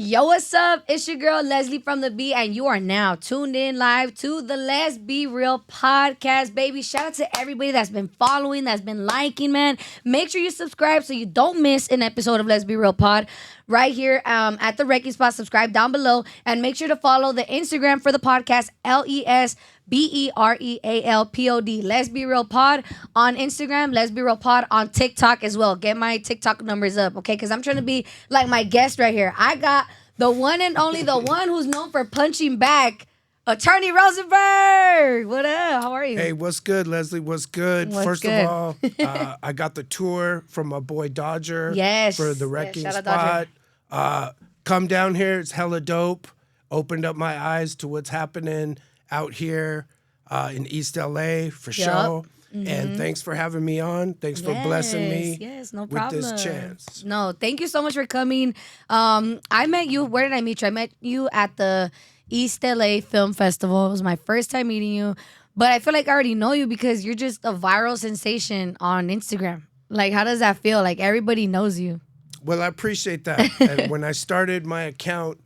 Yo, what's up? It's your girl Leslie from the B, and you are now tuned in live to the Let's Be Real podcast, baby. Shout out to everybody that's been following, that's been liking, man. Make sure you subscribe so you don't miss an episode of Let's Be Real Pod right here at the Wrecking Spot. Subscribe down below, and make sure to follow the Instagram for the podcast, LESBEREALPOD. Let's Be Real Pod on Instagram. Let's Be Real Pod on TikTok as well. Get my TikTok numbers up, okay? Because I'm trying to be like my guest right here. I got the one and only, the one who's known for punching back, Attorney Rosenberg. What up? How are you? Hey, what's good, Leslie? What's good? First of all, I got the tour from my boy Dodger. Yes. For the Wrecking Shout out Spot. Come down here. It's hella dope. Opened up my eyes to what's happening out here in East LA for sure. And thanks for having me on. Thanks for blessing me no problem. with this chance. No, thank you so much for coming. I met you. Where did I meet you? I met you at the East LA Film Festival. It was my first time meeting you. But I feel like I already know you because you're just a viral sensation on Instagram. Like, how does that feel? Like, everybody knows you. Well, I appreciate that. And when I started my account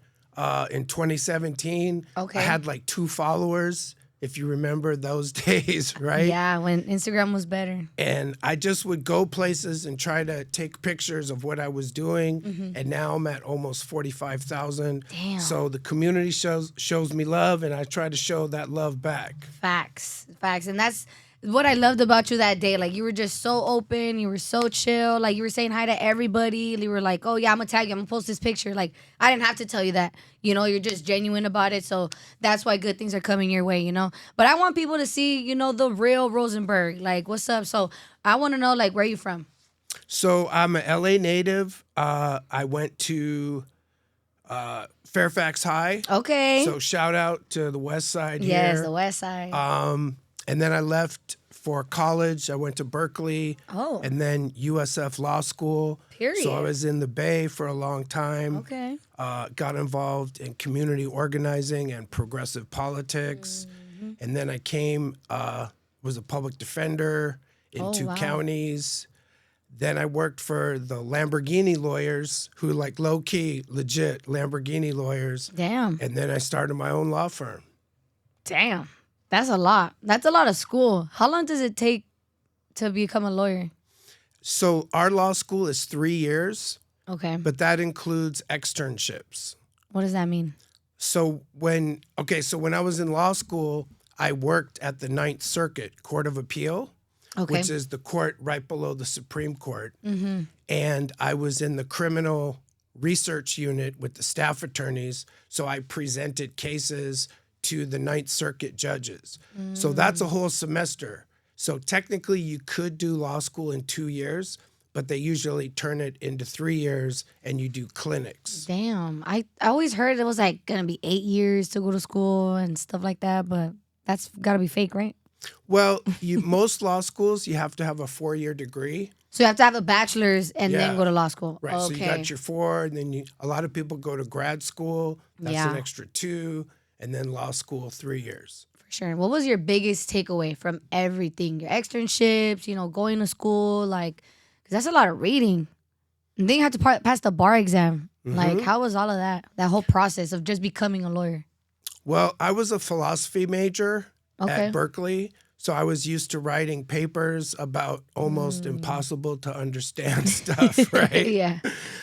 in 2017, I had like 2 followers. If you remember those days, right? Yeah, when Instagram was better. And I just would go places and try to take pictures of what I was doing. And now I'm at almost 45,000. Damn. So the community shows me love, and I try to show that love back. Facts. And that's what I loved about you that day. Like, you were just so open. You were so chill. Like, you were saying hi to everybody. You were like, oh, yeah, I'm going to tag you. I'm going to post this picture. Like, I didn't have to tell you that. You know, you're just genuine about it. So that's why good things are coming your way, you know. But I want people to see, you know, the real Rosenberg. Like, what's up? So I want to know, like, where you from? So I'm an LA native. I went to Fairfax High. Okay. So shout out to the West Side here. Yes, the West Side. And then I left for college. I went to Berkeley. Oh. And then USF Law School. Period. So I was in the Bay for a long time. Okay. Got involved in community organizing and progressive politics. And then I came, was a public defender in 2 counties. Then I worked for the Lamborghini lawyers who like low-key, legit Lamborghini lawyers. Damn. And then I started my own law firm. Damn. That's a lot. That's a lot of school. How long does it take to become a lawyer? So our law school is 3 years. Okay. But that includes externships. What does that mean? So when I was in law school, I worked at the Ninth Circuit Court of Appeal, which is the court right below the Supreme Court. And I was in the criminal research unit with the staff attorneys. So I presented cases to the Ninth Circuit judges. So that's a whole semester. So technically you could do law school in 2 years, but they usually turn it into 3 years and you do clinics. Damn. I always heard it was like going to be 8 years to go to school and stuff like that, but that's got to be fake, right? Well, most law schools, you have to have a 4-year degree. So you have to have a bachelor's and then go to law school. Right. So you got your 4, and then a lot of people go to grad school. That's an extra 2. And then law school, 3 years. For sure. What was your biggest takeaway from everything? Your externships, you know, going to school, like, because that's a lot of reading. And then you have to pass the bar exam. Like, how was all of that? That whole process of just becoming a lawyer? Well, I was a philosophy major at Berkeley. So I was used to writing papers about almost impossible to understand stuff, right? Yeah.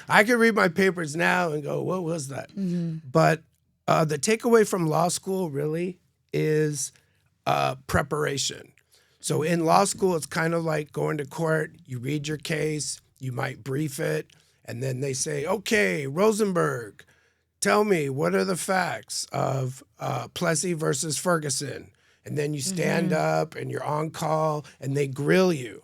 I can read my papers now and go, what was that? But the takeaway from law school really is preparation. So in law school, it's kind of like going to court. You read your case, you might brief it, and then they say, okay, Rosenberg, tell me, what are the facts of Plessy versus Ferguson? And then you stand up and you're on call and they grill you.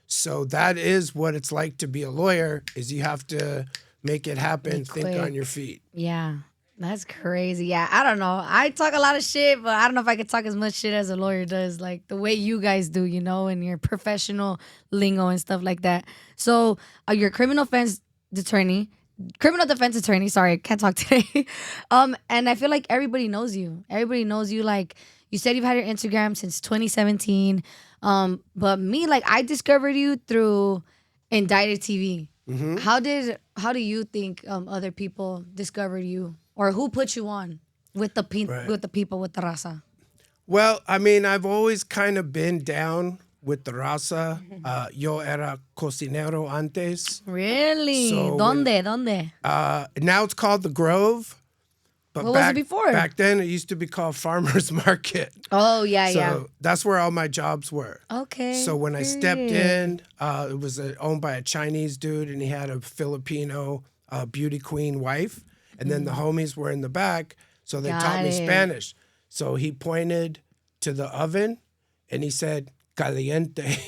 So that is what it's like to be a lawyer, is you have to make it happen, think on your feet. Yeah. That's crazy. Yeah, I don't know. I talk a lot of shit, but I don't know if I could talk as much shit as a lawyer does, like the way you guys do, you know, and your professional lingo and stuff like that. So you're a criminal defense attorney. Sorry, I can't talk today. And I feel like everybody knows you. Everybody knows you. Like, you said you've had your Instagram since 2017. But me, like, I discovered you through Indicted TV. How do you think other people discovered you, or who put you on with the Right. with the people with the raza? Well, I mean, I've always kind of been down with the raza. Yo era cocinero antes. Really? So ¿Dónde? Now it's called the Grove. But What was it before? Back then, it used to be called Farmers Market. Oh yeah, So that's where all my jobs were. Okay. So when I stepped in, it was owned by a Chinese dude, and he had a Filipino beauty queen wife. And then the homies were in the back, so they taught me Spanish. So he pointed to the oven, and he said, caliente.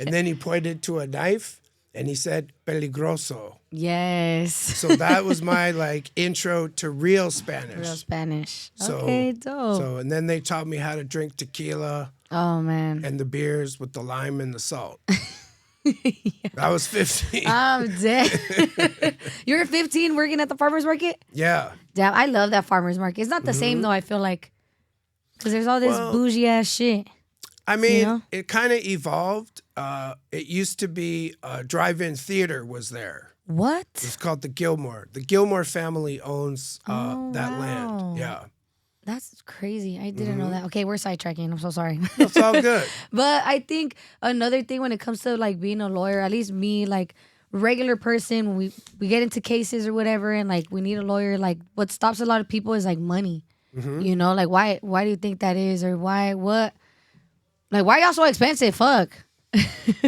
And then he pointed to a knife, and he said, peligroso. Yes. So that was my like intro to real Spanish. Real Spanish. So, okay, dope. So and then they taught me how to drink tequila. Oh man. And the beers with the lime and the salt. I was 15. I'm dead. You were 15 working at the farmer's market? Yeah. Damn, I love that farmer's market. It's not the same though, I feel like. Because there's all this bougie ass shit. I mean, You know? it kind of evolved. It used to be a drive-in theater was there. What? It's called the Gilmore. The Gilmore family owns that wow. land. Yeah. That's crazy. I didn't know that. Okay, we're sidetracking. I'm so sorry. It's all good. But I think another thing when it comes to like being a lawyer, at least me, like regular person, when we get into cases or whatever, and like we need a lawyer, like what stops a lot of people is like money. You know, like why do you think that is, or why y'all so expensive? Fuck.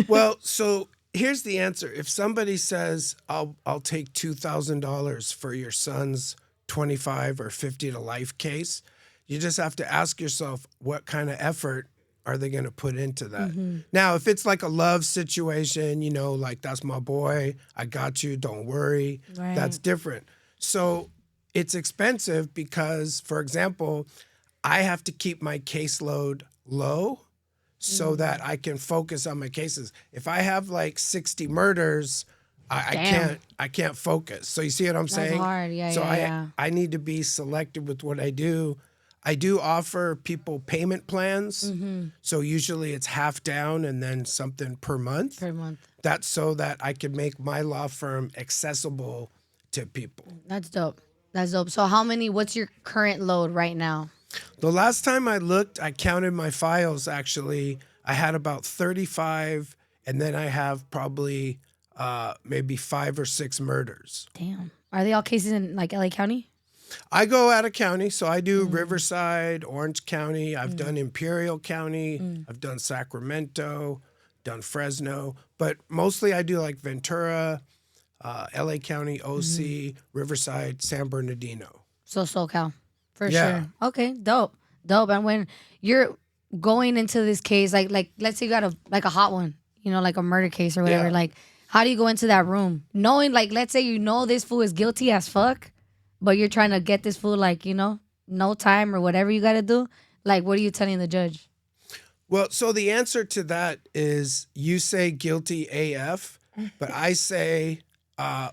Well, so here's the answer. If somebody says, I'll take $2,000 for your son's 25 or 50 to life case, you just have to ask yourself, what kind of effort are they going to put into that? Now, if it's like a love situation, you know, like that's my boy, I got you, don't worry, Right. that's different. So it's expensive because, for example, I have to keep my caseload low so that I can focus on my cases. If I have like 60 murders, I can't focus. So you see what I'm saying? That's hard. Yeah, so yeah. I need to be selective with what I do. I do offer people payment plans. So usually it's half down and then something per month. Per month. That's so that I can make my law firm accessible to people. That's dope. That's dope. So what's your current load right now? The last time I looked, I counted my files actually. I had about 35, and then I have probably maybe 5 or 6 murders. Damn. Are they all cases in like LA County? I go out of county, so I do Riverside, Orange County. I've done Imperial County. I've done Sacramento, done Fresno. But mostly I do like Ventura, LA County, OC, Riverside, San Bernardino. So SoCal. For Yeah. sure. Okay, dope. And when you're going into this case, like let's say you got a hot one, you know, like a murder case or whatever, Yeah. like how do you go into that room? Knowing like let's say you know this fool is guilty as fuck, but you're trying to get this fool like, you know, no time or whatever you gotta do. Like what are you telling the judge? Well, so the answer to that is you say guilty AF, but I say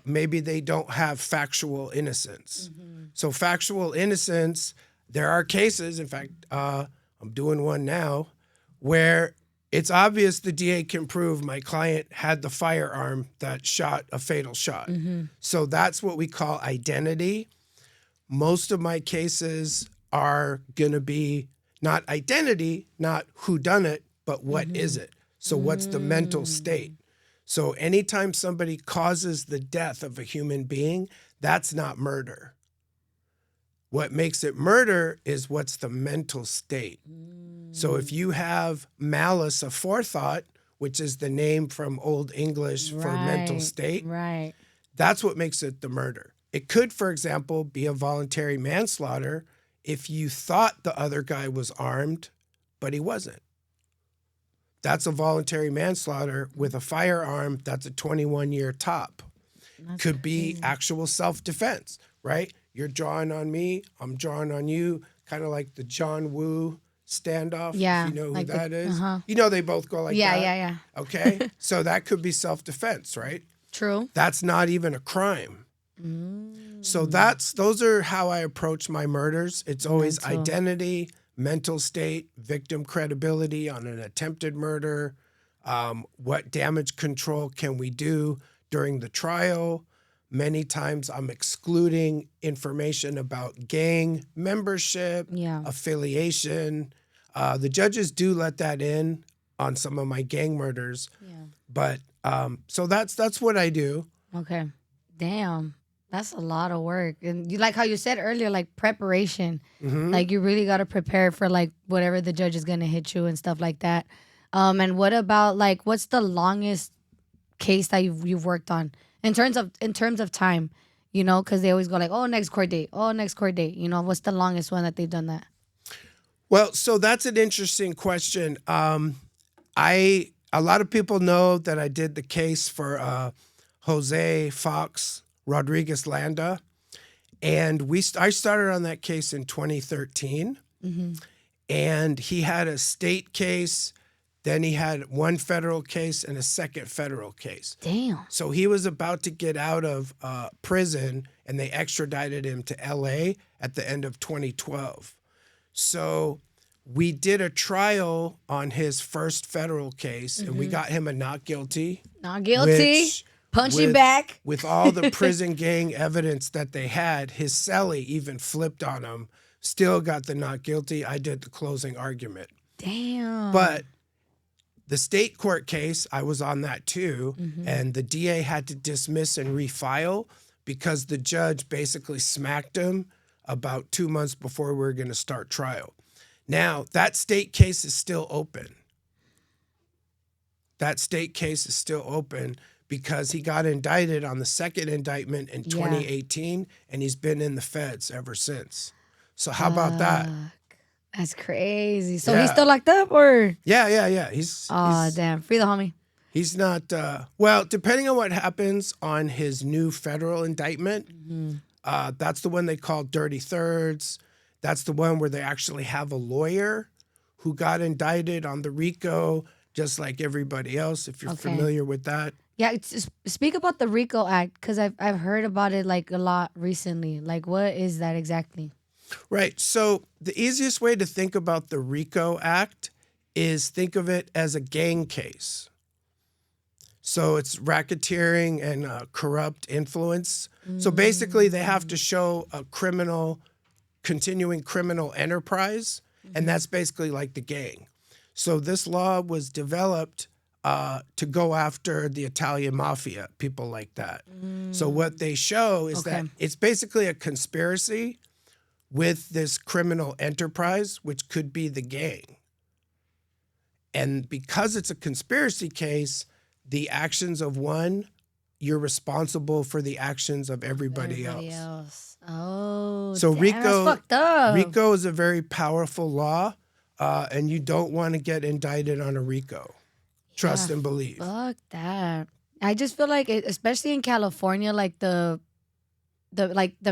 maybe they don't have factual innocence. So factual innocence, there are cases, in fact, I'm doing one now, where it's obvious the DA can prove my client had the firearm that shot a fatal shot. So that's what we call identity. Most of my cases are going to be not identity, not who done it, but what is it? So what's the mental state? So anytime somebody causes the death of a human being, that's not murder. What makes it murder is what's the mental state. So if you have malice aforethought, which is the name from Old English for mental state, Right. that's what makes it the murder. It could, for example, be a voluntary manslaughter if you thought the other guy was armed, but he wasn't. That's a voluntary manslaughter with a firearm. That's a 21-year top. Could be actual self-defense, right? You're drawing on me, I'm drawing on you, kind of like the John Woo standoff. Yeah, If you know who like that is. You know they both go like that. Yeah. Okay? So that could be self-defense, right? True. That's not even a crime. So those are how I approach my murders. It's always identity, mental state, victim credibility on an attempted murder, What damage control can we do during the trial? Many times I'm excluding information about gang membership, affiliation. The judges do let that in on some of my gang murders. But so that's what I do. Okay. Damn. That's a lot of work. And you like how you said earlier, like preparation. Like you really got to prepare for like whatever the judge is going to hit you and stuff like that. And what about like what's the longest case that you've worked on in terms of time? You know, because they always go like, oh, next court date. Oh, next court date. You know, what's the longest one that they've done that? Well, so that's an interesting question. A lot of people know that I did the case for Jose Fox Rodriguez Landa, and I started on that case in 2013, and he had a state case, then he had one federal case and a second federal case. Damn. So he was about to get out of prison, and they extradited him to LA at the end of 2012. So we did a trial on his first federal case, and we got him a not guilty. Not guilty. Punching back. With all the prison gang evidence that they had, his cellie even flipped on him, still got the not guilty. I did the closing argument. Damn. But the state court case, I was on that too, and the DA had to dismiss and refile because the judge basically smacked him about 2 months before we were going to start trial. Now, that state case is still open. That state case is still open because he got indicted on the second indictment in 2018, and he's been in the feds ever since. So how about that? That's crazy. So he's still locked up, or? Yeah. He's damn. Free the homie. He's not, well, depending on what happens on his new federal indictment, that's the one they call Dirty Thirds. That's the one where they actually have a lawyer who got indicted on the RICO, just like everybody else, if you're familiar with that. Yeah, speak about the RICO Act, because I've heard about it like a lot recently. Like, what is that exactly? Right. So the easiest way to think about the RICO Act is think of it as a gang case. So it's racketeering and corrupt influence. So basically they have to show a continuing criminal enterprise, and that's basically like the gang. So this law was developed to go after the Italian mafia, people like that. So what they show is that it's basically a conspiracy with this criminal enterprise, which could be the gang. And because it's a conspiracy case, the actions of one, you're responsible for the actions of everybody else. Oh, so damn, RICO, that's fucked up. RICO is a very powerful law, and you don't want to get indicted on a RICO. Trust and believe. Fuck that. I just feel like, especially in California, like the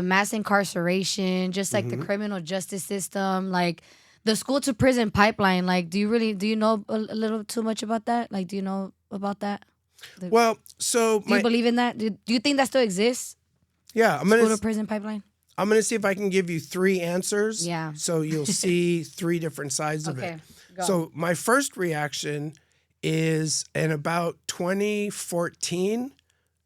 mass incarceration, just like the criminal justice system, like the school to prison pipeline. Like, do you know a little too much about that? Like, do you know about that? Well, so do you believe in that? Do you think that still exists? Yeah, School to prison pipeline. I'm gonna see if I can give you 3 answers. Yeah. So you'll see 3 different sides of it. Go. So my first reaction is in about 2014,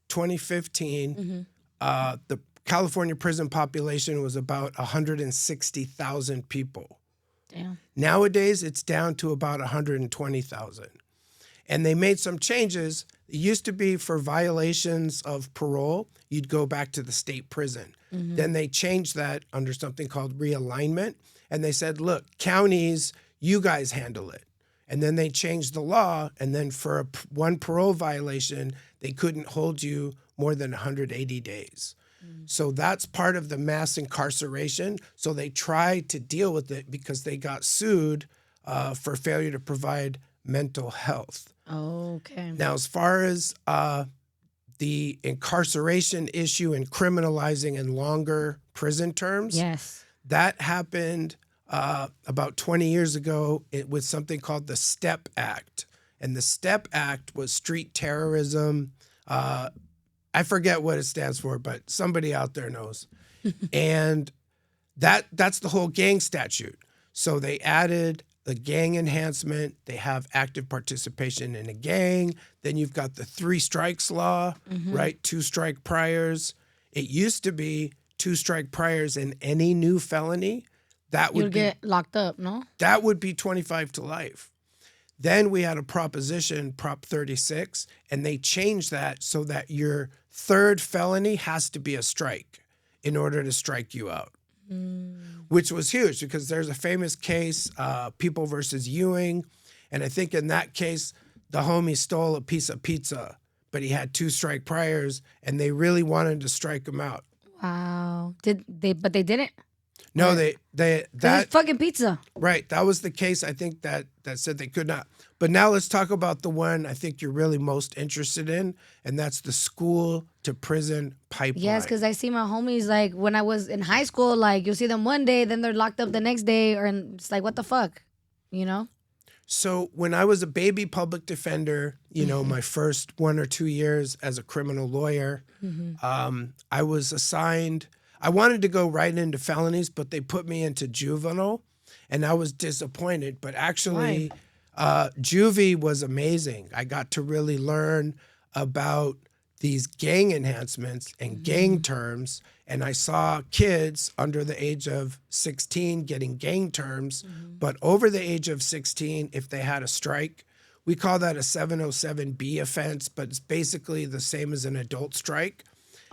2015, the California prison population was about 160,000 people. Damn. Nowadays, it's down to about 120,000. And they made some changes. It used to be for violations of parole, you'd go back to the state prison. Then they changed that under something called realignment. And they said, look, counties, you guys handle it. And then they changed the law. And then for one parole violation, they couldn't hold you more than 180 days. So that's part of the mass incarceration. So they tried to deal with it because they got sued for failure to provide mental health. Okay. Now, as far as the incarceration issue and criminalizing and longer prison terms, that happened about 20 years ago with something called the STEP Act. And the STEP Act was street terrorism. I forget what it stands for, but somebody out there knows. And that's the whole gang statute. So they added the gang enhancement. They have active participation in a gang. Then you've got the 3 strikes law, right? 2 strike priors. It used to be 2 strike priors in any new felony. That would You'd get locked up, no? that would be 25 to life. Then we had a proposition, Prop 36, and they changed that so that your 3rd felony has to be a strike in order to strike you out, which was huge because there's a famous case, People versus Ewing, and I think in that case, the homie stole a piece of pizza, but he had 2 strike priors, and they really wanted to strike him out. Wow. But they didn't? No, that It's fucking pizza. right. That was the case. I think that said they could not. But now let's talk about the one I think you're really most interested in, and that's the school to prison pipeline. Yes, because I see my homies, like, when I was in high school, like, you'll see them one day, then they're locked up the next day, or it's like, what the fuck? You know? So when I was a baby public defender, you know, my first 1 or 2 years as a criminal lawyer, I was assigned. I wanted to go right into felonies, but they put me into juvenile, and I was disappointed. But actually, juvie was amazing. I got to really learn about these gang enhancements and gang terms, and I saw kids under the age of 16 getting gang terms, but over the age of 16, if they had a strike, we call that a 707B offense, but it's basically the same as an adult strike.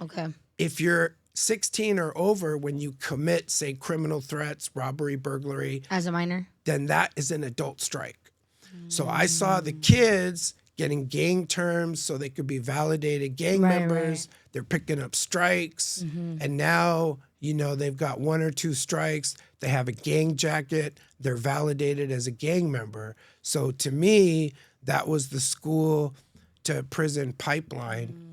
Okay. If you're 16 or over, when you commit, say, criminal threats, robbery, burglary, As a minor? then that is an adult strike. So I saw the kids getting gang terms so they could be validated gang members. Right. They're picking up strikes. And now, you know, they've got 1 or 2 strikes. They have a gang jacket. They're validated as a gang member. So to me, that was the school to prison pipeline.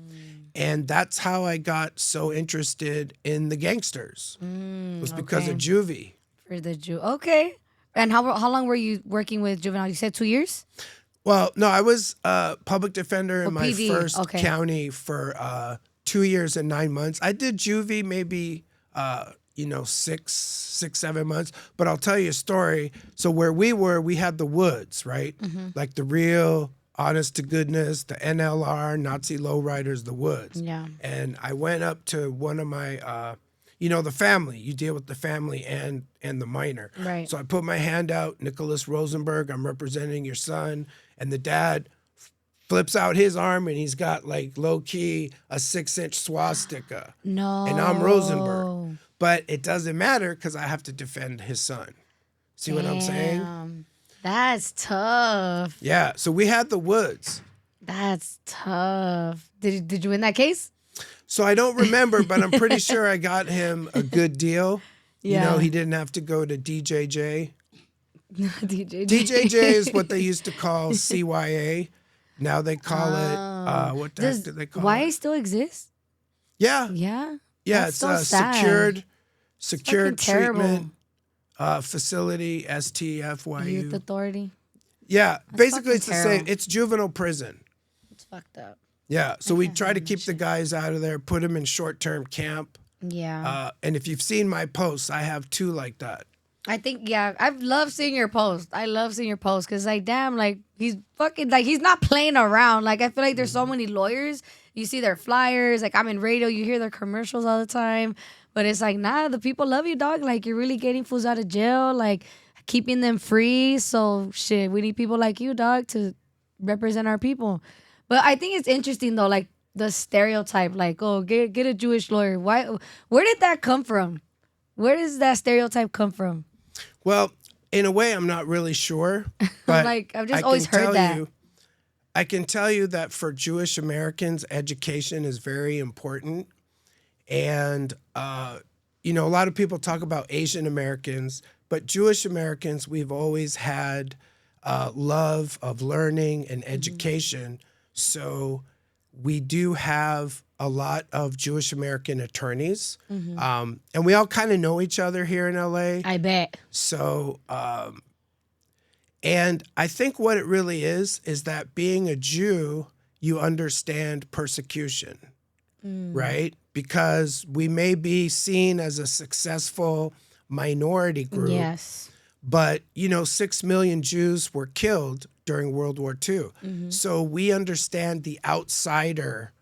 And that's how I got so interested in the gangsters. It was because of juvie. For the Okay. And how long were you working with juvenile? You said 2 years? Well, no, I was a public defender in my PD. first Okay. county for 2 years and 9 months. I did juvie maybe, 6, 7 months. But I'll tell you a story. So where we were, we had the woods, right? Like the real honest to goodness, the NLR, Nazi lowriders, the woods. Yeah. And I went up to one of my, the family. You deal with the family and the minor. Right. So I put my hand out, Nicholas Rosenberg, I'm representing your son. And the dad flips out his arm and he's got like low key a 6-inch swastika. No. And I'm Rosenberg. But it doesn't matter because I have to defend his son. See what I'm saying? Damn. That's tough. Yeah. So we had the woods. That's tough. Did you win that case? So I don't remember, but I'm pretty sure I got him a good deal. Yeah. You know, he didn't have to go to DJJ. DJJ. DJJ is what they used to call CYA. Now they call it, what the heck do they call YA it? still exist? Yeah. Yeah. Yeah, That's it's so a sad. secured terrible. treatment facility, STFYU. Youth Authority. Yeah, basically it's the fucking same. terrible. It's juvenile prison. It's fucked up. Yeah, so we try to keep the guys out of there, put them in short-term camp. Yeah. And if you've seen my posts, I have 2 like that. I think, I've loved seeing your post. I love seeing your post because, like, damn, like, he's fucking, like, he's not playing around. Like, I feel like there's so many lawyers. You see their flyers. Like, I'm in radio. You hear their commercials all the time. But it's like, nah, the people love you, dog. Like, you're really getting fools out of jail. Like, keeping them free. So, shit, we need people like you, dog, to represent our people. But I think it's interesting, though, like, the stereotype. Like, oh, get a Jewish lawyer. Why? Where did that come from? Where does that stereotype come from? Well, in a way, I'm not really sure. But Like, I've just I always can heard tell that. I can tell you that for Jewish Americans, education is very important. And, a lot of people talk about Asian Americans, but Jewish Americans, we've always had love of learning and education. So we do have a lot of Jewish American attorneys. And we all kind of know each other here in LA. I bet. So, and I think what it really is that being a Jew, you understand persecution, right? Because we may be seen as a successful minority group, Yes. But, 6 million Jews were killed during World War II. So we understand the outsider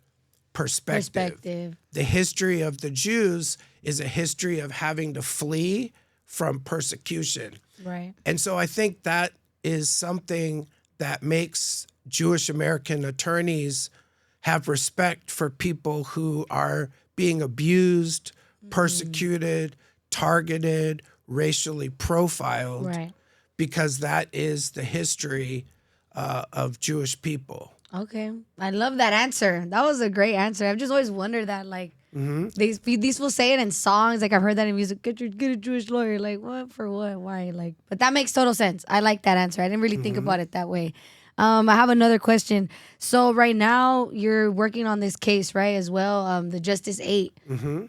perspective. The history of the Jews is a history of having to flee from persecution. Right. And so I think that is something that makes Jewish American attorneys have respect for people who are being abused, persecuted, targeted, racially profiled, Right. because that is the history of Jewish people. Okay. I love that answer. That was a great answer. I've just always wondered that, like, these will say it in songs. Like, I've heard that in music. Get a Jewish lawyer. Like, what? For what? Why? Like, but that makes total sense. I like that answer. I didn't really think about it that way. I have another question. So right now you're working on this case, right, as well, the Justice 8.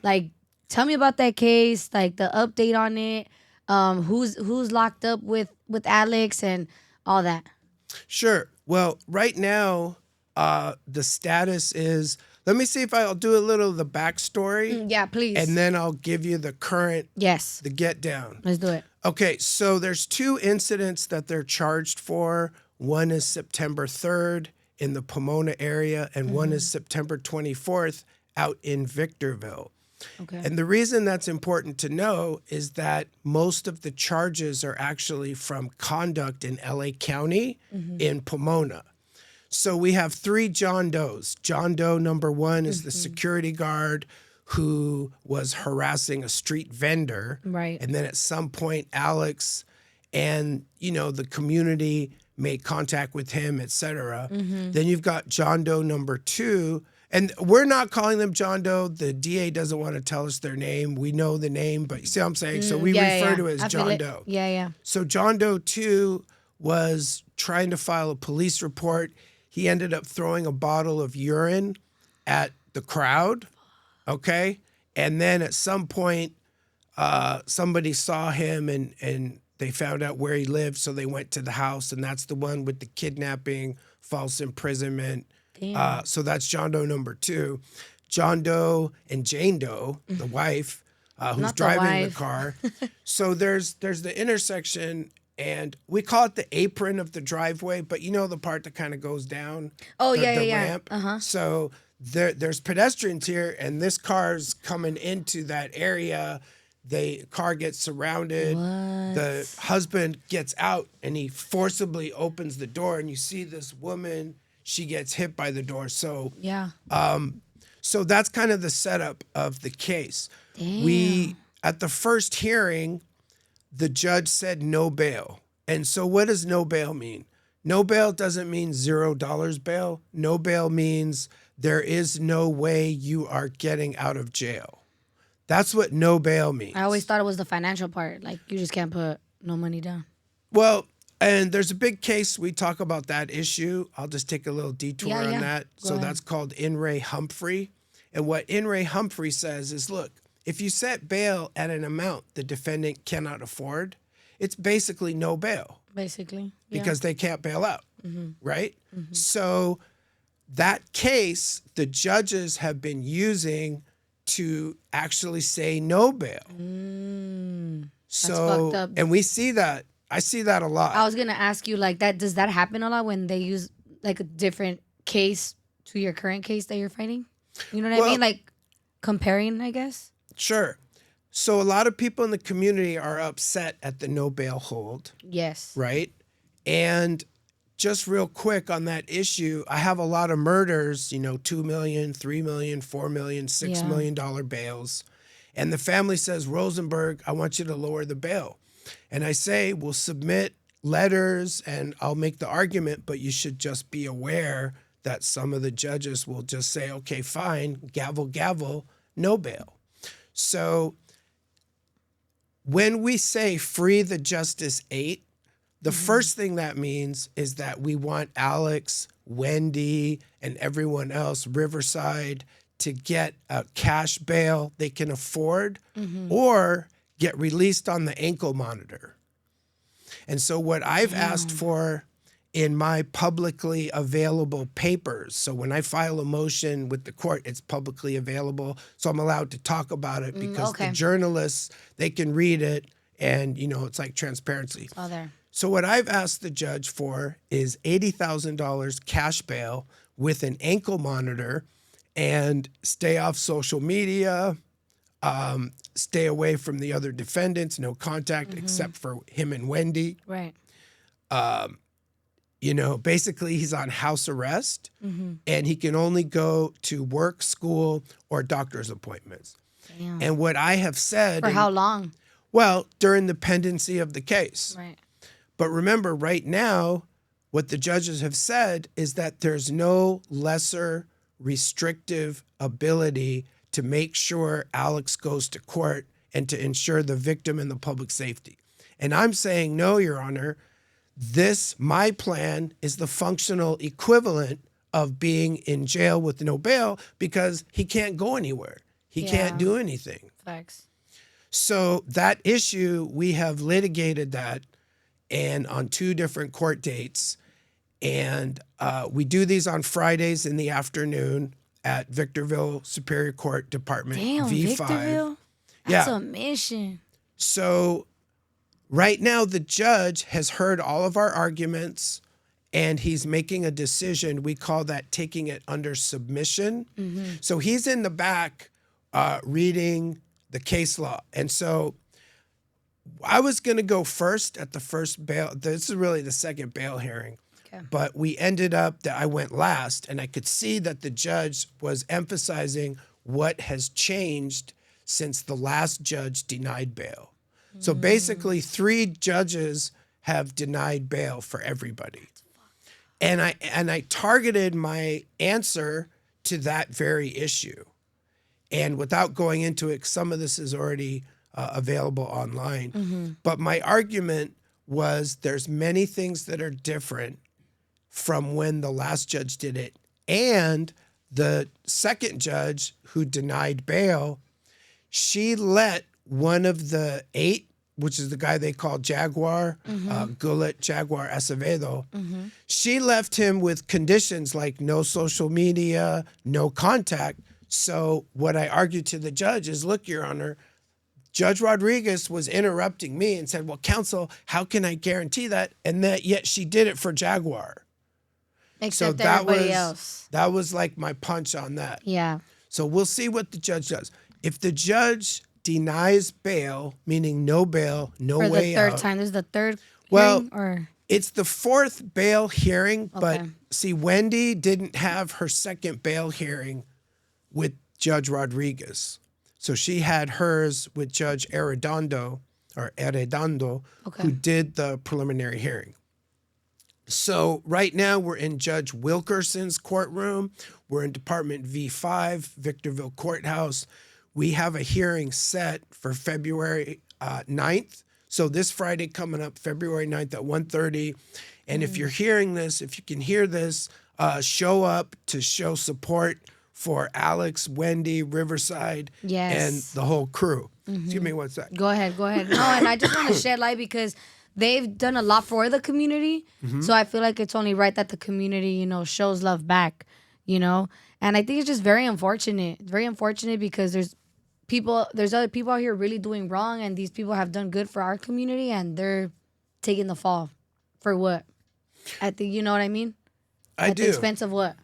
Like, tell me about that case, like the update on it, who's locked up with Alex and all that. Sure. Well, right now, the status is, let me see if I'll do a little of the backstory. Yeah, please. And then I'll give you the current, Yes. the get down. Let's do it. Okay, so there's 2 incidents that they're charged for. One is September 3rd in the Pomona area, and one is September 24th out in Victorville. Okay. And the reason that's important to know is that most of the charges are actually from conduct in LA County in Pomona. So we have 3 John Does. John Doe number 1 is the security guard who was harassing a street vendor. Right. And then at some point, Alex and, the community made contact with him, et cetera. Then you've got John Doe number 2. And we're not calling them John Doe. The DA doesn't want to tell us their name. We know the name, but you see what I'm saying? So we refer to it as John Doe. Yeah. So John Doe 2 was trying to file a police report. He ended up throwing a bottle of urine at the crowd, okay? And then at some point, somebody saw him and they found out where he lived, so they went to the house, and that's the one with the kidnapping, false imprisonment. So that's John Doe number 2. John Doe and Jane Doe, the wife, who's Not the driving the wife. car. So there's the intersection, and we call it the apron of the driveway, but the part that kind of goes down. Oh, the yeah. ramp. So there's pedestrians here, and this car's coming into that area. The car gets surrounded. What? The husband gets out, and he forcibly opens the door, and you see this woman. She gets hit by the door. So Yeah. so that's kind of the setup of the case. Damn. At the first hearing, the judge said no bail. And so what does no bail mean? No bail doesn't mean $0 bail. No bail means there is no way you are getting out of jail. That's what no bail means. I always thought it was the financial part. Like, you just can't put no money down. Well, and there's a big case. We talk about that issue. I'll just take a little detour on that. Go So ahead. that's called In re Humphrey. And what In re Humphrey says is, look, if you set bail at an amount the defendant cannot afford, it's basically no bail Basically. because they can't bail out, right? So that case, the judges have been using to actually say no bail. So, fucked up. and we see that. I see that a lot. I was gonna ask you, like, that. Does that happen a lot when they use like a different case to your current case that you're fighting? You know what I Well- mean? Like, comparing, I guess. Sure. So a lot of people in the community are upset at the no bail hold, Yes. right? And just real quick on that issue, I have a lot of murders, $2 million, $3 million, $4 million, $6 million dollar bails. And the family says, Rosenberg, I want you to lower the bail. And I say, we'll submit letters and I'll make the argument, but you should just be aware that some of the judges will just say, okay, fine, gavel, gavel, no bail. So when we say free the Justice 8, the first thing that means is that we want Alex, Wendy, and everyone else, Riverside, to get a cash bail they can afford or get released on the ankle monitor. And so what I've asked for in my publicly available papers, so when I file a motion with the court, it's publicly available, so I'm allowed to talk about it because the journalists, they can read it. And, it's like transparency. It's all there. So what I've asked the judge for is $80,000 cash bail with an ankle monitor and stay off social media, stay away from the other defendants, no contact except for him and Wendy. Right. Basically he's on house arrest and he can only go to work, school, or doctor's appointments. Damn. And what I have said— For how long? Well, during the pendency of the case. Right. But remember, right now, what the judges have said is that there's no lesser restrictive ability to make sure Alex goes to court and to ensure the victim and the public safety. And I'm saying, no, Your Honor, my plan is the functional equivalent of being in jail with no bail because he can't go anywhere. He can't do anything. Facts. So that issue, we have litigated that and on 2 different court dates. And we do these on Fridays in the afternoon at Victorville Superior Court Department Damn, V5. Victorville? That's a mission. So right now the judge has heard all of our arguments and he's making a decision. We call that taking it under submission. So he's in the back reading the case law. And so I was going to go first at the first bail. This is really the second bail hearing. Okay. But we ended up that I went last, and I could see that the judge was emphasizing what has changed since the last judge denied bail. So basically 3 judges have denied bail for everybody. And I targeted my answer to that very issue. And without going into it, some of this is already available online. But my argument was there's many things that are different from when the last judge did it. And the second judge who denied bail, she let one of the 8, which is the guy they call Jaguar, Gullet Jaguar Acevedo, she left him with conditions like no social media, no contact. So what I argued to the judge is, look, Your Honor, Judge Rodriguez was interrupting me and said, well, counsel, how can I guarantee that? And that yet she did it for Jaguar. Except everybody else. That was like my punch on that. Yeah. So we'll see what the judge does. If the judge denies bail, meaning no bail, no way out. For the third time. This is the third Well, hearing, or? It's the 4th bail hearing, but see, Wendy didn't have her second bail hearing with Judge Rodriguez. So she had hers with Judge Arredondo, who did the preliminary hearing. So right now we're in Judge Wilkerson's courtroom. We're in Department V5, Victorville Courthouse. We have a hearing set for February 9th. So this Friday coming up, February 9th at 1:30. And if you're hearing this, if you can hear this, show up to show support for Alex, Wendy, Riverside, and the whole crew. Excuse me, what's that? Go ahead. No, and I just want to shed light because they've done a lot for the community. So I feel like it's only right that the community, shows love back, And I think it's just very unfortunate. It's very unfortunate because there's other people out here really doing wrong, and these people have done good for our community, and they're taking the fall. For what? You know what I mean? At the expense of what?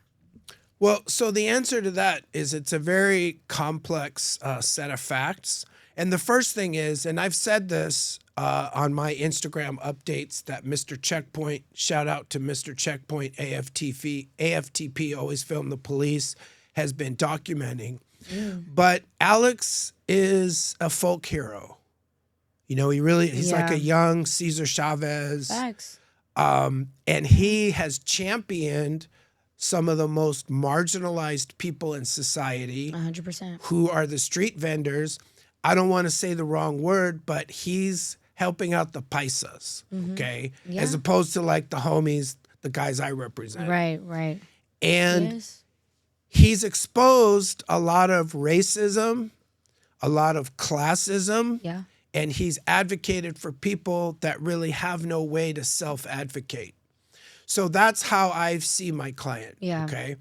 Well, so the answer to that is it's a very complex set of facts. And the first thing is, and I've said this on my Instagram updates, that Mr. Checkpoint, shout out to Mr. Checkpoint, AFTP, Always Film the Police, has been documenting. But Alex is a folk hero. He's like a young Cesar Chavez. Facts. And he has championed some of the most marginalized people in society. 100%. Who are the street vendors. I don't want to say the wrong word, but he's helping out the paisas, okay? Yeah. As opposed to like the homies, the guys I represent. Right. And he's exposed a lot of racism, a lot of classism. Yeah. And he's advocated for people that really have no way to self-advocate. So that's how I see my client, okay?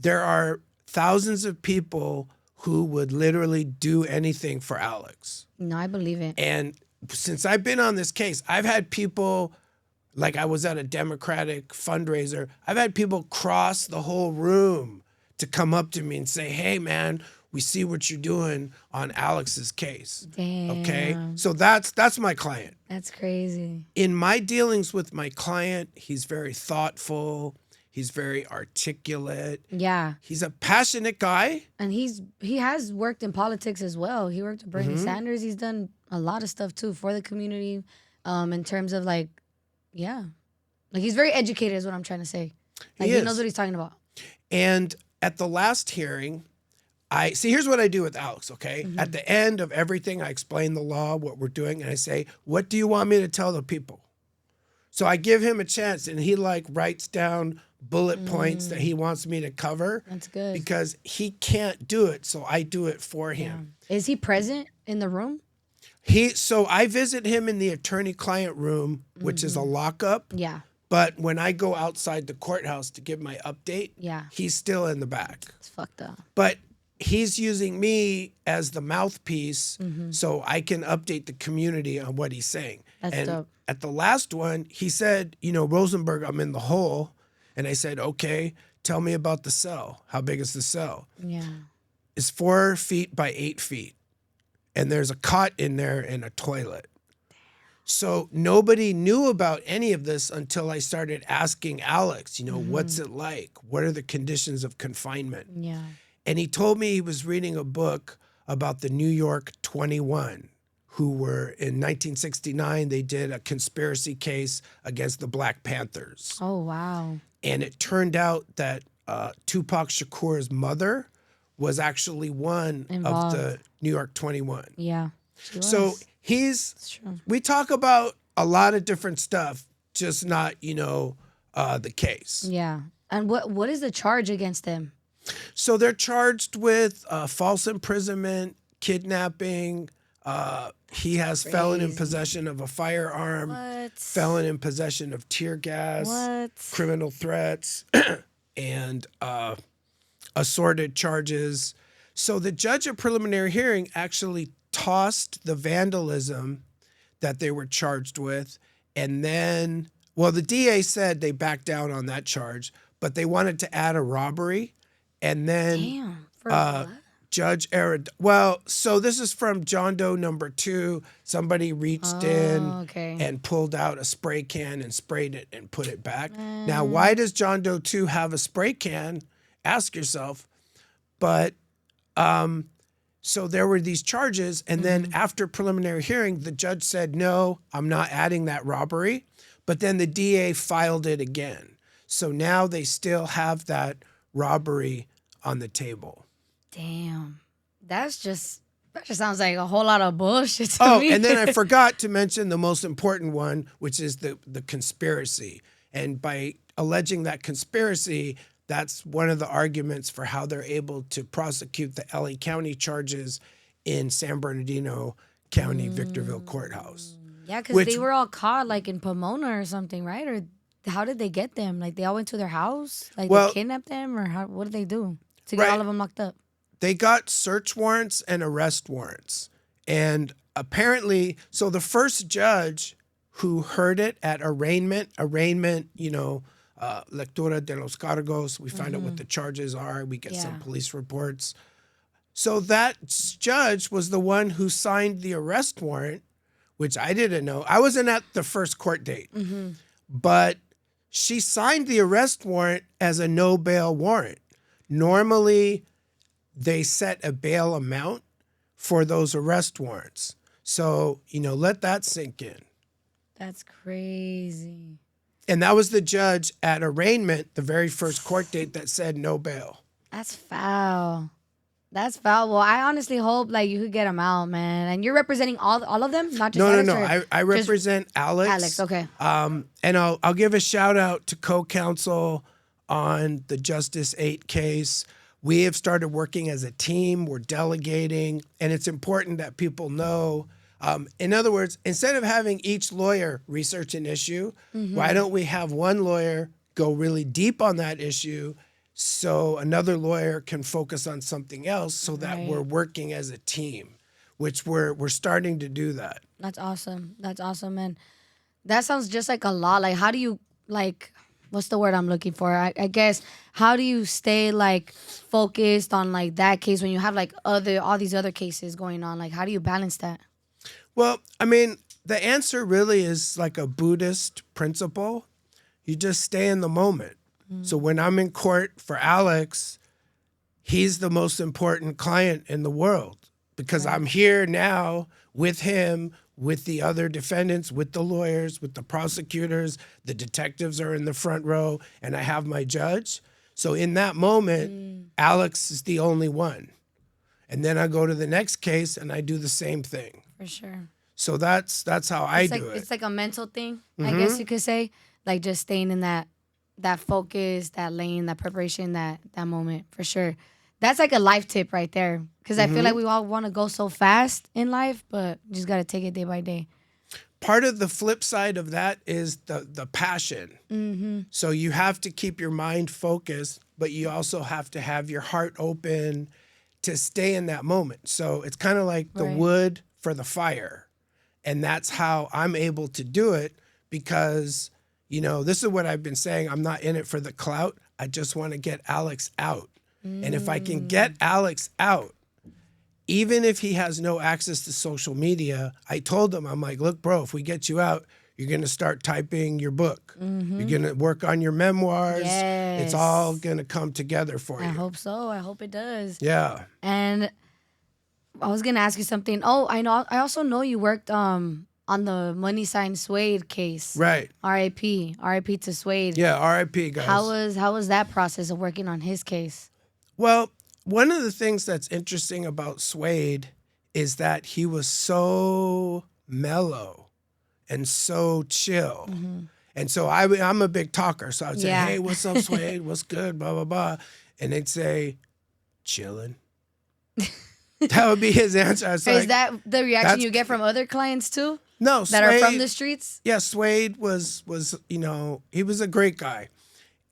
There are thousands of people who would literally do anything for Alex. No, I believe it. And since I've been on this case, I've had people, like I was at a Democratic fundraiser, I've had people cross the whole room to come up to me and say, hey, man, we see what you're doing on Alex's case. Damn. Okay? So that's my client. That's crazy. In my dealings with my client, he's very thoughtful. He's very articulate. Yeah. He's a passionate guy. And he has worked in politics as well. He worked with Bernie Sanders. He's done a lot of stuff too for the community, in terms of like, yeah. Like he's very educated is what I'm trying to say. Like he knows what he's talking about. And at the last hearing, here's what I do with Alex, okay? At the end of everything, I explain the law, what we're doing, and I say, what do you want me to tell the people? So I give him a chance, and he like writes down bullet points that he wants me to cover. That's good. Because he can't do it, so I do it for him. Is he present in the room? So I visit him in the attorney-client room, which is a lockup. Yeah. But when I go outside the courthouse to give my update, he's still in the back. It's fucked up. But he's using me as the mouthpiece so I can update the community on what he's saying. That's dope. At the last one, he said, Rosenberg, I'm in the hole. And I said, okay, tell me about the cell. How big is the cell? Yeah. It's 4 feet by 8 feet. And there's a cot in there and a toilet. So nobody knew about any of this until I started asking Alex, what's it like? What are the conditions of confinement? Yeah. And he told me he was reading a book about the New York 21, who were in 1969, they did a conspiracy case against the Black Panthers. Oh, wow. And it turned out that Tupac Shakur's mother was actually one of the New York 21. Yeah. So we talk about a lot of different stuff, just not, the case. Yeah. And what is the charge against them? So they're charged with false imprisonment, kidnapping. He has felon in possession of a firearm, felon in possession of tear gas, criminal threats, and assorted charges. So the judge at preliminary hearing actually tossed the vandalism that they were charged with. And then, the DA said they backed down on that charge, but they wanted to add a robbery. And then Judge Arad. So this is from John Doe number 2. Somebody reached in and pulled out a spray can and sprayed it and put it back. Now, why does John Doe 2 have a spray can? Ask yourself. But so there were these charges. And then after preliminary hearing, the judge said, no, I'm not adding that robbery. But then the DA filed it again. So now they still have that robbery on the table. Damn. That just sounds like a whole lot of bullshit to me. And then I forgot to mention the most important one, which is the conspiracy. And by alleging that conspiracy, that's one of the arguments for how they're able to prosecute the LA County charges in San Bernardino County Victorville Courthouse. Yeah, because they were all caught like in Pomona or something, right? Or how did they get them? Like they all went to their house? Like they kidnapped them? Or what did they do to get all of them locked up? They got search warrants and arrest warrants. And apparently, so the first judge who heard it at arraignment, lectura de los cargos, we find out what the charges are, we get some police reports. So that judge was the one who signed the arrest warrant, which I didn't know. I wasn't at the first court date, but she signed the arrest warrant as a no bail warrant. Normally, they set a bail amount for those arrest warrants. So, let that sink in. That's crazy. And that was the judge at arraignment, the very first court date, that said no bail. That's foul. That's foul. Well, I honestly hope you could get them out, man. And you're representing all of them, not just Alex? No. I represent Alex. Alex, okay. And I'll give a shout out to co-counsel on the Justice 8 case. We have started working as a team. We're delegating, and it's important that people know. In other words, instead of having each lawyer research an issue, why don't we have one lawyer go really deep on that issue so another lawyer can focus on something else so that we're working as a team, which we're starting to do that. That's awesome. That's awesome, and that sounds just like a lot. Like, how do you like? What's the word I'm looking for? I guess how do you stay like focused on like that case when you have like all these other cases going on? Like, how do you balance that? Well, I mean, the answer really is like a Buddhist principle. You just stay in the moment. So when I'm in court for Alex, he's the most important client in the world because I'm here now with him, with the other defendants, with the lawyers, with the prosecutors. The detectives are in the front row, and I have my judge. So in that moment, Alex is the only one. And then I go to the next case and I do the same thing. For sure. So that's how I do it. It's like a mental thing, I guess you could say. Like just staying in that focus, that lane, that preparation, that moment, for sure. That's like a life tip right there. Because I feel like we all want to go so fast in life, but you just got to take it day by day. Part of the flip side of that is the passion. So you have to keep your mind focused, but you also have to have your heart open to stay in that moment. So it's kind of like the wood for the fire. And that's how I'm able to do it because, you know, this is what I've been saying. I'm not in it for the clout. I just want to get Alex out. And if I can get Alex out, even if he has no access to social media, I told him, I'm like, look, bro, if we get you out, you're going to start typing your book. You're going to work on your memoirs. Yes. It's all going to come together for you. I hope so. I hope it does. Yeah. And I was going to ask you something. Oh, I know. I also know you worked on the money sign Suede case. Right. R.I.P. R.I.P. to Suede. Yeah, R.I.P. guys. How was that process of working on his case? Well, one of the things that's interesting about Suede is that he was so mellow and so chill. And so I'm a big talker. So I'd say, hey, what's up, Suede? What's good? Blah, blah, blah. And they'd say, chilling. That would be his answer. I was Is like, that the reaction you get from other clients too? No, that Suede, are from the streets? Yeah, Suede was, you know, he was a great guy.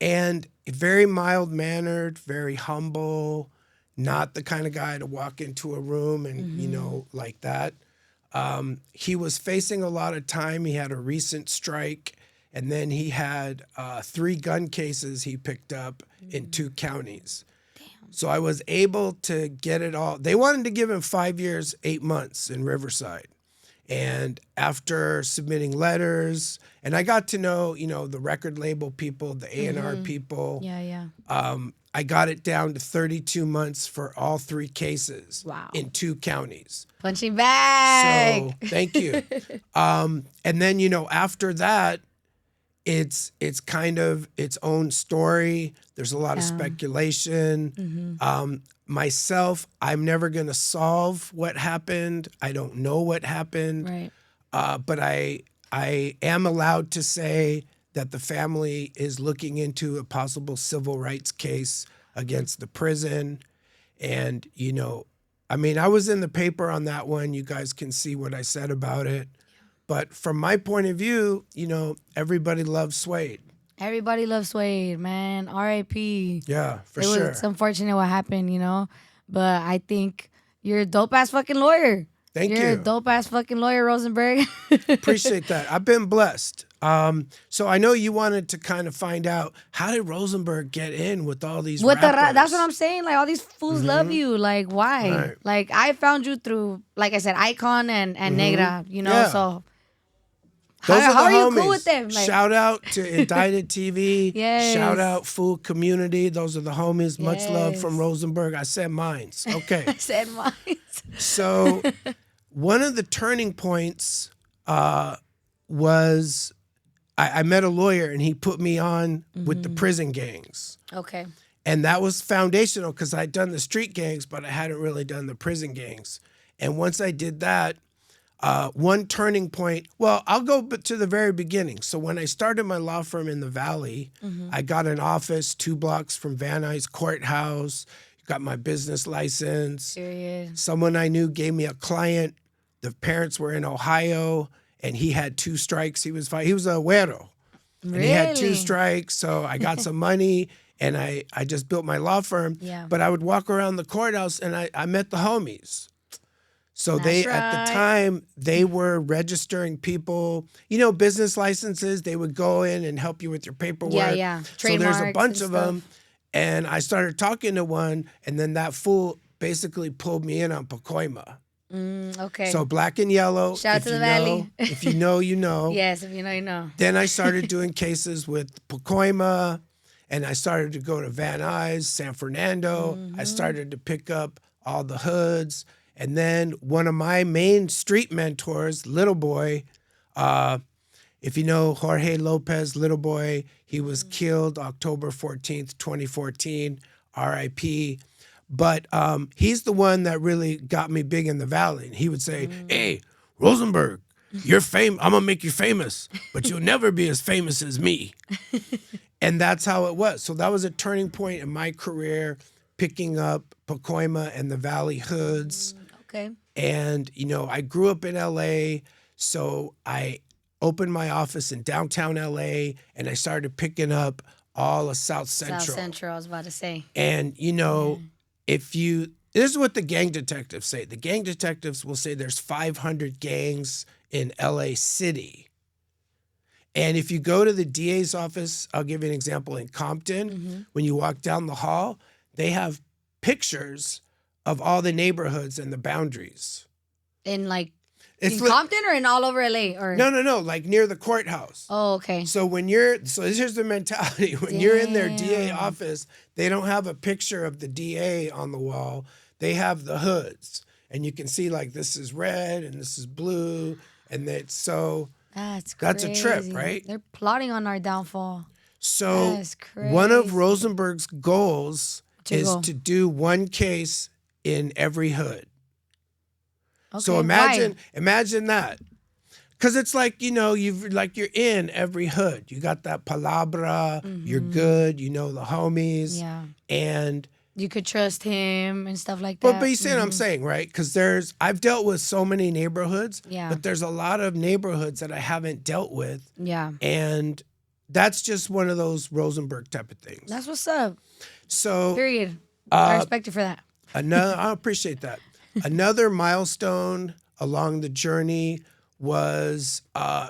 And very mild-mannered, very humble, not the kind of guy to walk into a room and, you know, like that. He was facing a lot of time. He had a recent strike, and then he had 3 gun cases he picked up in 2 counties. Damn. So I was able to get it all. They wanted to give him 5 years, 8 months in Riverside. And after submitting letters, and I got to know, you know, the record label people, the A&R people. Yeah. I got it down to 32 months for all 3 cases in 2 counties. Punching bag. So thank you. And then, you know, after that, it's kind of its own story. There's a lot of speculation. Myself, I'm never going to solve what happened. I don't know what happened. Right. But I am allowed to say that the family is looking into a possible civil rights case against the prison. And, you know, I mean, I was in the paper on that one. You guys can see what I said about it. But from my point of view, you know, everybody loves Suede. Everybody loves Suede, man. R.I.P. Yeah, for sure. It's unfortunate what happened, you know. But I think you're a dope-ass fucking lawyer. Thank you. You're a dope-ass fucking lawyer, Rosenberg. Appreciate that. I've been blessed. So I know you wanted to kind of find out, how did Rosenberg get in with all these rappers? That's what I'm saying. Like, all these fools love you. Like, why? Right. Like, I found you through, like I said, Icon and Negra, you know, so... Those How are the are homies. you cool with them? Like, Shout out to Indicted TV. Yes. Shout out Food Community. Those are the homies. Much love from Yes. Rosenberg. I said mines. Okay. I said mine. So one of the turning points was I met a lawyer and he put me on with the prison gangs. Okay. And that was foundational because I'd done the street gangs, but I hadn't really done the prison gangs. And once I did that, one turning point, well, I'll go to the very beginning. So when I started my law firm in the Valley, I got an office 2 blocks from Van Nuys Courthouse, got my business license. Period. Someone I knew gave me a client. The parents were in Ohio, and he had 2 strikes. He was a güero. And he had 2 strikes, so I got some money, and I just built my law firm. Yeah. But I would walk around the courthouse, and I met the homies. So That's at the right. time, they were registering people, you know, business licenses. They would go in and help you with your paperwork. Yeah. So there's a Trademarks bunch and of stuff. them. And I started talking to one, and then that fool basically pulled me in on Pacoima. Okay. So black and yellow. Shout out if to the you Valley. know, if you know, you know. Yes, if you know, you know. Then I started doing cases with Pacoima, and I started to go to Van Nuys, San Fernando. I started to pick up all the hoods. And then one of my main street mentors, Little Boy, if you know Jorge Lopez, Little Boy, he was killed October 14th, 2014, RIP. But he's the one that really got me big in the Valley. And he would say, hey, Rosenberg, you're I'm going to make you famous, but you'll never be as famous as me. And that's how it was. So that was a turning point in my career, picking up Pacoima and the Valley hoods. Okay. And, you know, I grew up in LA, so I opened my office in downtown LA, and I started picking up all of South Central. South Central, I was about to say. And, you know, this is what the gang detectives say. The gang detectives will say there's 500 gangs in LA City. And if you go to the DA's office, I'll give you an example in Compton, when you walk down the hall, they have pictures of all the neighborhoods and the boundaries. In Compton or in all over LA? Or No, like near the courthouse. Oh, okay. So here's the mentality. When you're in their DA office, they don't have a picture of the DA on the wall. They have the hoods. And you can see like this is red and this is blue. And that's a trip, right? They're plotting on our downfall. So That's crazy. one of Rosenberg's goals is go. to do one case in every hood. Okay, So imagine that. Because it's like, you know, you're in every hood. You got that palabra, you're good, you know the homies. Yeah. And You could trust him and stuff like that. but you see what I'm saying, right? Because I've dealt with so many neighborhoods, but there's a lot of neighborhoods that I haven't dealt with. Yeah. And that's just one of those Rosenberg type of things. That's what's up. So Period. I respect you for that. I appreciate that. Another milestone along the journey was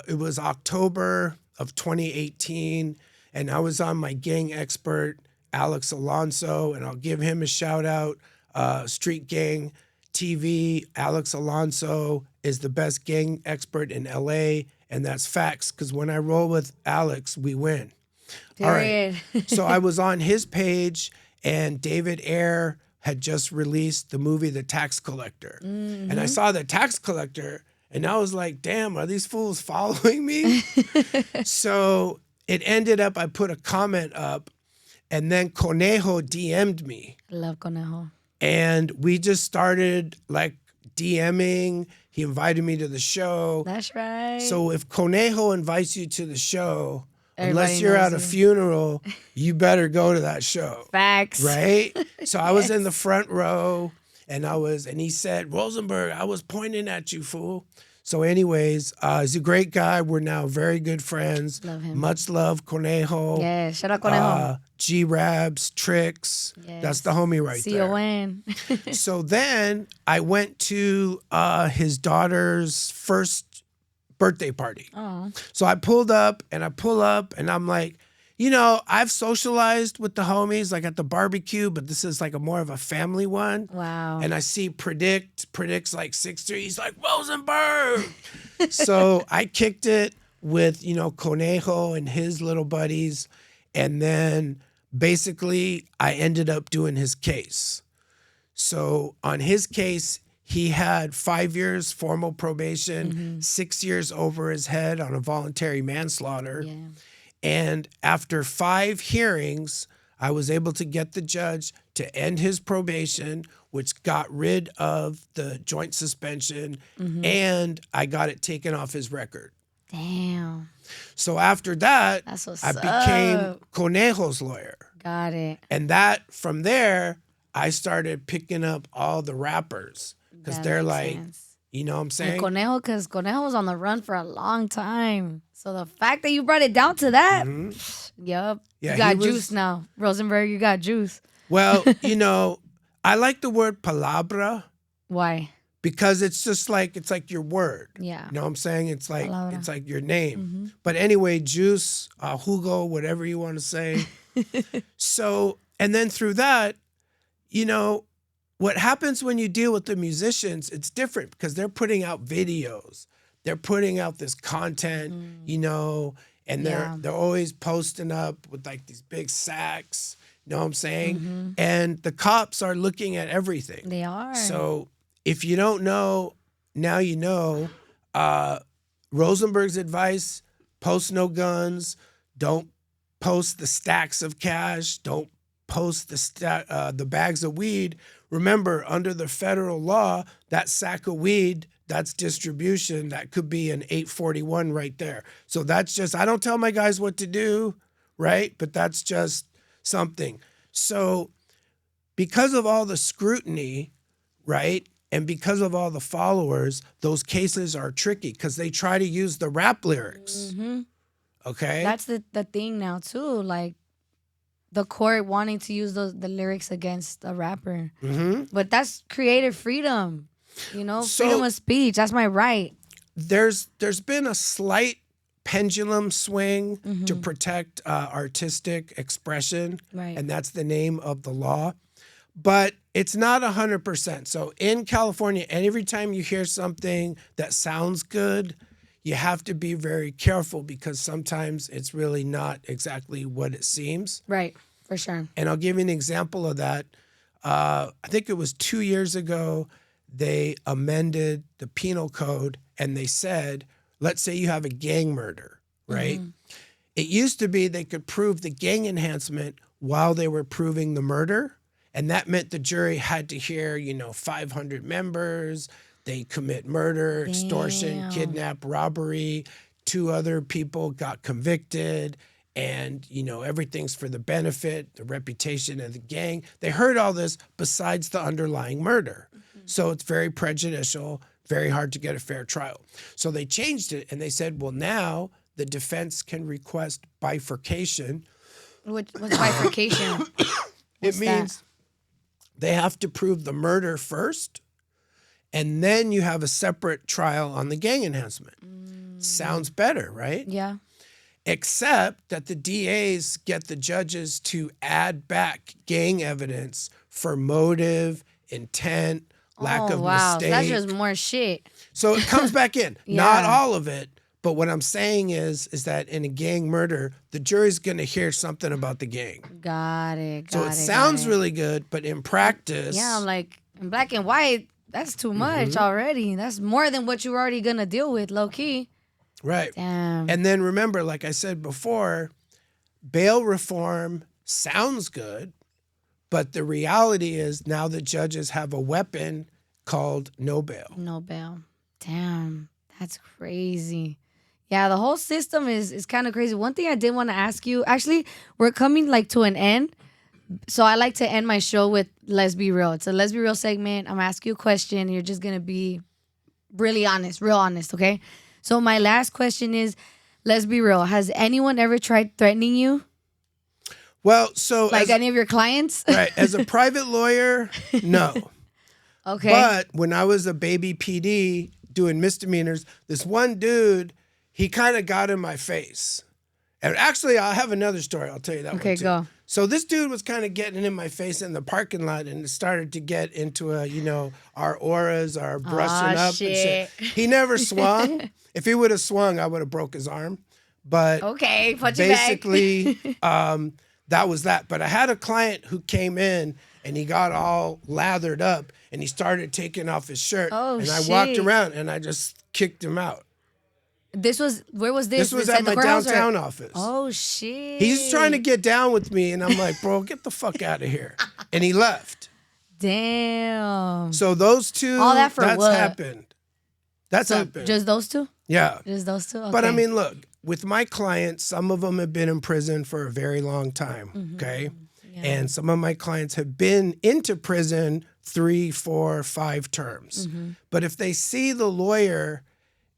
it was October of 2018, and I was on my gang expert, Alex Alonso, and I'll give him a shout out. Street Gang TV, Alex Alonso is the best gang expert in LA, and that's facts, because when I roll with Alex, we win. Period. All right. So I was on his page, and David Ayer had just released the movie The Tax Collector. And I saw The Tax Collector, and I was like, damn, are these fools following me? So it ended up, I put a comment up, and then Conejo DM'd me. I love Conejo. And we just started like DMing. He invited me to the show. That's right. So if Conejo invites you to the show, Everybody unless you're knows at a you. funeral, you better go to that show. Facts. Right? So I was in the front row, and he said, Rosenberg, I was pointing at you, fool. So anyways, he's a great guy. We're now very good friends. Love him. Much love, Conejo. Yeah, shout out Conejo. G-Rabs, Tricks. Yes. That's the homie right there. C-O-N. So then I went to his daughter's first birthday party. Oh. So I pull up, and I'm like, you know, I've socialized with the homies like at the barbecue, but this is like more of a family one. Wow. And I see Predict's like 6'3". He's like, Rosenberg. So I kicked it with, you know, Conejo and his little buddies. And then basically I ended up doing his case. So on his case, he had 5 years formal probation, 6 years over his head on a voluntary manslaughter. Yeah. And after 5 hearings, I was able to get the judge to end his probation, which got rid of the joint suspension, and I got it taken off his record. Damn. So after that, That's what's I became up. Conejo's lawyer. Got it. And from there, I started picking up all the rappers because That they're makes like, sense. you know what I'm And saying? Conejo, because Conejo was on the run for a long time. So the fact that you brought it down to that, yup. Yeah, You got he was- juice now. Rosenberg, you got juice. Well, you know, I like the word palabra. Why? because it's just like it's like your word. Yeah. You know what I'm saying? Palabra. It's like your name. But anyway, juice, Hugo, whatever you want to say. So, and then through that, you know, what happens when you deal with the musicians, it's different because they're putting out videos. They're putting out this content, you know, and they're always posting up with like these big sacks. You know what I'm saying? And the cops are looking at everything. They are. So if you don't know, now you know. Rosenberg's advice: post no guns. Don't post the stacks of cash. Don't post the bags of weed. Remember, under the federal law, that sack of weed, that's distribution. That could be an 841 right there. So that's just, I don't tell my guys what to do, right? But that's just something. So because of all the scrutiny, right? And because of all the followers, those cases are tricky because they try to use the rap lyrics. Okay? That's the thing now too. Like the court wanting to use the lyrics against a rapper. But that's creative freedom. You know, So- freedom of speech. That's my right. There's been a slight pendulum swing to protect artistic expression. Right. And that's the name of the law. But it's not 100%. So in California, every time you hear something that sounds good, you have to be very careful because sometimes it's really not exactly what it seems. Right. For sure. And I'll give you an example of that. I think it was 2 years ago, they amended the penal code and they said, let's say you have a gang murder, right? It used to be they could prove the gang enhancement while they were proving the murder. And that meant the jury had to hear, 500 members. They commit murder, extortion, kidnap, robbery. 2 other people got convicted. And, everything's for the benefit, the reputation of the gang. They heard all this besides the underlying murder. So it's very prejudicial, very hard to get a fair trial. So they changed it and they said, well, now the defense can request bifurcation. What's bifurcation? It means they have to prove the murder first, and then you have a separate trial on the gang enhancement. Sounds better, right? Yeah. Except that the DAs get the judges to add back gang evidence for motive, intent, lack of mistake. That's just more shit. So it comes back in. Not all of it, but what I'm saying is that in a gang murder, the jury's going to hear something about the gang. Got it. So it sounds really good, but in practice... Yeah, I'm like, in black and white, that's too much already. That's more than what you're already going to deal with, low key. Right. Damn. And then remember, like I said before, bail reform sounds good, but the reality is now the judges have a weapon called no bail. No bail. Damn. That's crazy. Yeah, the whole system is kind of crazy. One thing I did want to ask you, actually, we're coming like to an end. So I like to end my show with Let's Be Real. It's a Let's Be Real segment. I'm going to ask you a question. You're just going to be really honest, real honest, okay? So my last question is, let's be real. Has anyone ever tried threatening you? Well, so... Like any of your clients? Right. As a private lawyer, no. Okay. But when I was a baby PD doing misdemeanors, this one dude, he kind of got in my face. And actually, I'll have another story. I'll tell you that one Okay, too. go. So this dude was kind of getting in my face in the parking lot and it started to get into our auras, our brushing up shit. and shit. He never swung. If he would have swung, I would have broke his arm. But Okay, punch it back. basically, that was that. But I had a client who came in and he got all lathered up and he started taking off his shirt. Oh, and I walked shit. around and I just kicked him out. Where was this? This was Inside at the my courthouse or- downtown office. Oh, shit. He's trying to get down with me, and I'm like, bro, get the fuck out of here. And he left. Damn. So those two, All that for that's what? happened. That's So happened. just those two? Yeah. Just those two? Okay. But I mean, look, with my clients, some of them have been in prison for a very long time, okay? Yeah. And some of my clients have been into prison 3, 4, 5 terms. But if they see the lawyer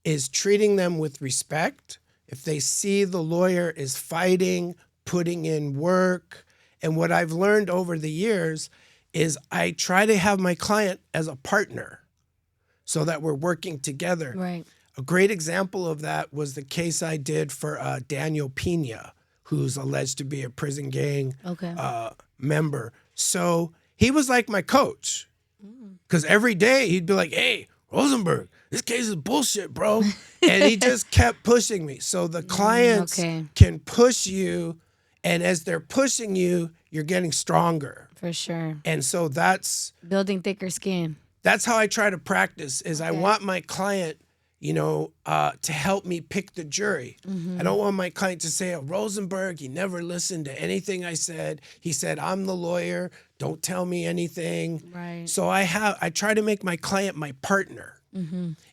is treating them with respect, if they see the lawyer is fighting, putting in work, and what I've learned over the years is I try to have my client as a partner. so that we're working together. Right. A great example of that was the case I did for Daniel Pena, who's alleged to be a prison gang member. So he was like my coach, because every day he'd be like, "Hey, Rosenberg, this case is bullshit, bro." And he just kept pushing me. So the clients can push you, and as they're pushing you, you're getting stronger. For sure. And so that's building thicker skin. That's how I try to practice. Is I want my client, to help me pick the jury. I don't want my client to say, "Oh, Rosenberg, he never listened to anything I said. He said, I'm the lawyer. Don't tell me anything." Right. So I try to make my client my partner.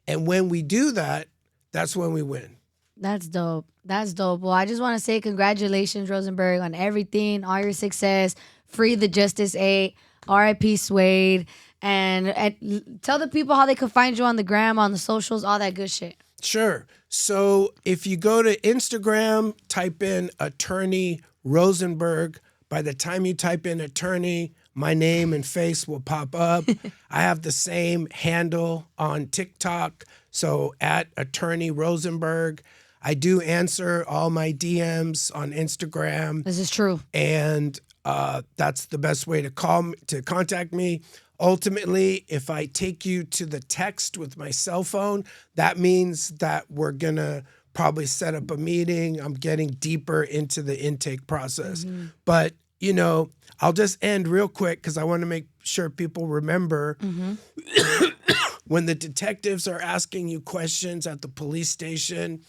And when we do that, that's when we win. That's dope. That's dope. Well, I just want to say congratulations, Rosenberg, on everything, all your success. Free the Justice 8. R.I.P. Suede. And tell the people how they can find you on the gram, on the socials, all that good shit. Sure. So if you go to Instagram, type in Attorney Rosenberg. By the time you type in attorney, my name and face will pop up. I have the same handle on TikTok. So at Attorney Rosenberg. I do answer all my DMs on Instagram. This is true. And that's the best way to contact me. Ultimately, if I take you to the text with my cell phone, that means that we're going to probably set up a meeting. I'm getting deeper into the intake process. But, I'll just end real quick because I want to make sure people remember when the detectives are asking you questions at the police station,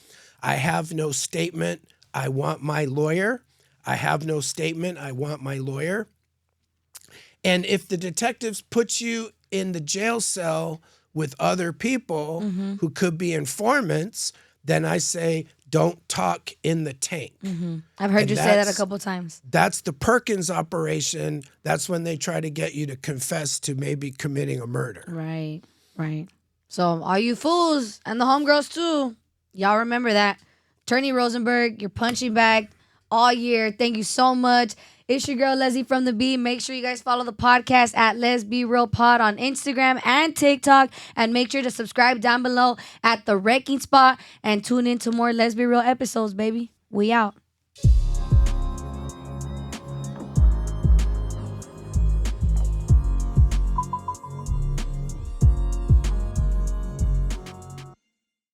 I have no statement. I want my lawyer. I have no statement. I want my lawyer. And if the detectives put you in the jail cell with other people who could be informants, then I say, don't talk in the tank. I've heard you say that a couple times. That's the Perkins operation. That's when they try to get you to confess to maybe committing a murder. Right, right. So all you fools and the homegirls too, y'all remember that. Attorney Rosenberg, your punching bag all year. Thank you so much. It's your girl Leslie from the B. Make sure you guys follow the podcast at Let's Be Real Pod on Instagram and TikTok. And make sure to subscribe down below at the Wrecking Spot and tune in to more Let's Be Real episodes, baby. We out.